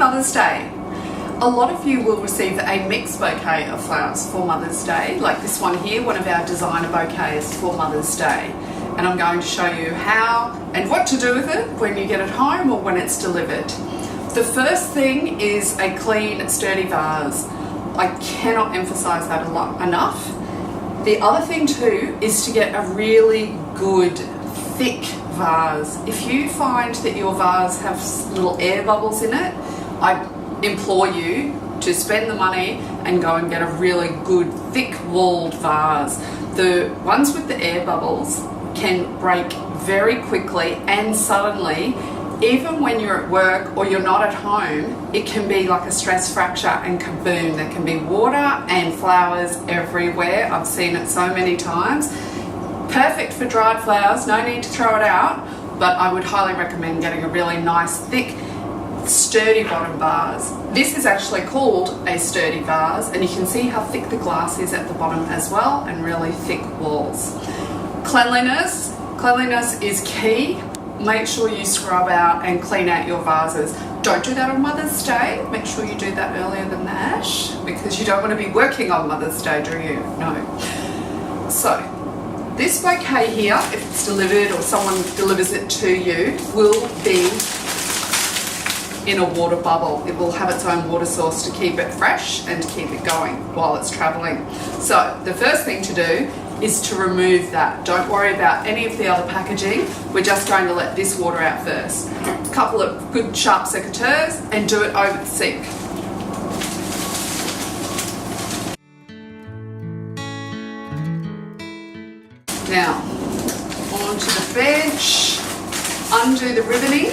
Mother's Day. A lot of you will receive a mixed bouquet of flowers for Mother's Day, like this one here, one of our designer bouquets for Mother's Day. And I'm going to show you how and what to do with it when you get it home or when it's delivered. The first thing is a clean, sturdy vase. I cannot emphasize that enough. The other thing too is to get a really good, thick vase. If you find that your vase has little air bubbles in it, I implore you to spend the money and go and get a really good, thick-walled vase. The ones with the air bubbles can break very quickly and suddenly. Even when you're at work or you're not at home, it can be like a stress fracture and kaboom. There can be water and flowers everywhere. I've seen it so many times. Perfect for dried flowers, no need to throw it out, but I would highly recommend getting a really nice, thick, sturdy bottom vase. This is actually called a sturdy vase, and you can see how thick the glass is at the bottom as well, and really thick walls. Cleanliness is key. Make sure you scrub out and clean out your vases. Don't do that on Mother's Day. Make sure you do that earlier than that, because you don't want to be working on Mother's Day, do you? No. So, this bouquet here, if it's delivered or someone delivers it to you, will be in a water bubble. It will have its own water source to keep it fresh and to keep it going while it's traveling. So, the first thing to do is to remove that. Don't worry about any of the other packaging. We're just going to let this water out first. A couple of good sharp secateurs and do it over the sink. Now, onto the bench, undo the ribboning,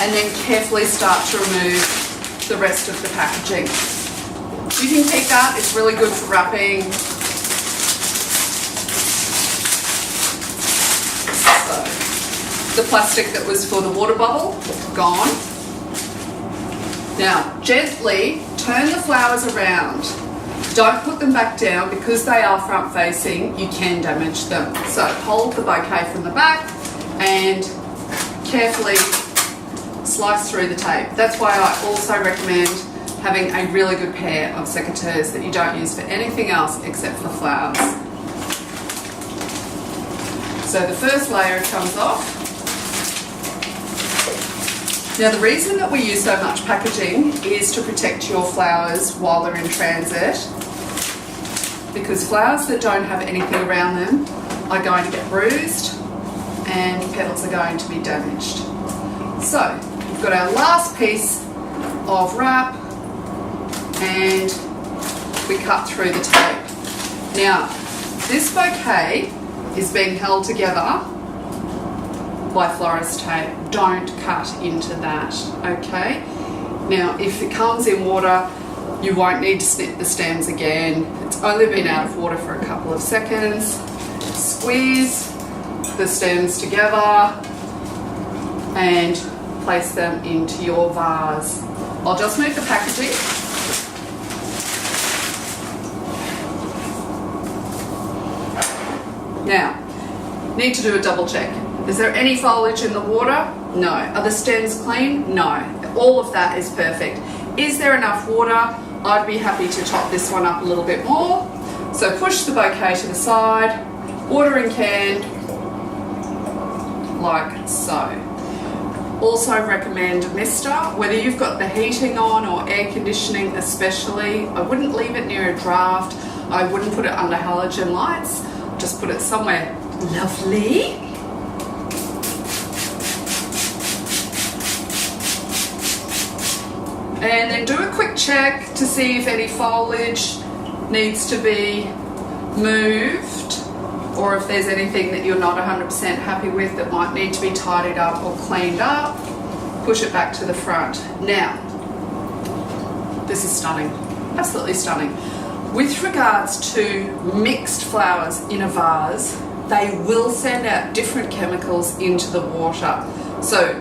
and then carefully start to remove the rest of the packaging. You can keep that, it's really good for wrapping. The plastic that was for the water bubble, gone. Now, gently turn the flowers around. Don't put them back down because they are front facing, you can damage them. So hold the bouquet from the back and carefully slice through the tape. That's why I also recommend having a really good pair of secateurs that you don't use for anything else except for flowers. So the first layer comes off. Now the reason that we use so much packaging is to protect your flowers while they're in transit, because flowers that don't have anything around them are going to get bruised and petals are going to be damaged. So we've got our last piece of wrap and we cut through the tape. Now this bouquet is being held together by florist tape. Don't cut into that, okay? Now, if it comes in water, you won't need to snip the stems again. It's only been out of water for a couple of seconds. Squeeze the stems together and place them into your vase. I'll just move the packaging. Now, need to do a double check. Is there any foliage in the water? No. Are the stems clean? No. All of that is perfect. Is there enough water? I'd be happy to top this one up a little bit more. So push the bouquet to the side, watering can, like so. Also recommend a mister, whether you've got the heating on or air conditioning especially. I wouldn't leave it near a draft. I wouldn't put it under halogen lights. Just put it somewhere lovely. And then do a quick check to see if any foliage needs to be moved or if there's anything that you're not 100% happy with that might need to be tidied up or cleaned up. Push it back to the front. Now, this is stunning, absolutely stunning. With regards to mixed flowers in a vase, they will send out different chemicals into the water. So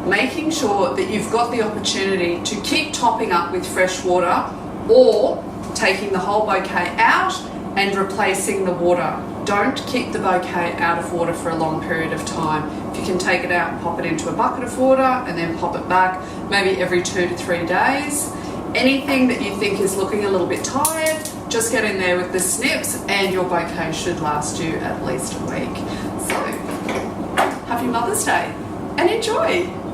making sure that you've got the opportunity to keep topping up with fresh water or taking the whole bouquet out and replacing the water. Don't keep the bouquet out of water for a long period of time. If you can take it out and pop it into a bucket of water and then pop it back maybe every 2 to 3 days. Anything that you think is looking a little bit tired, just get in there with the snips and your bouquet should last you at least a week. So, happy Mother's Day and enjoy!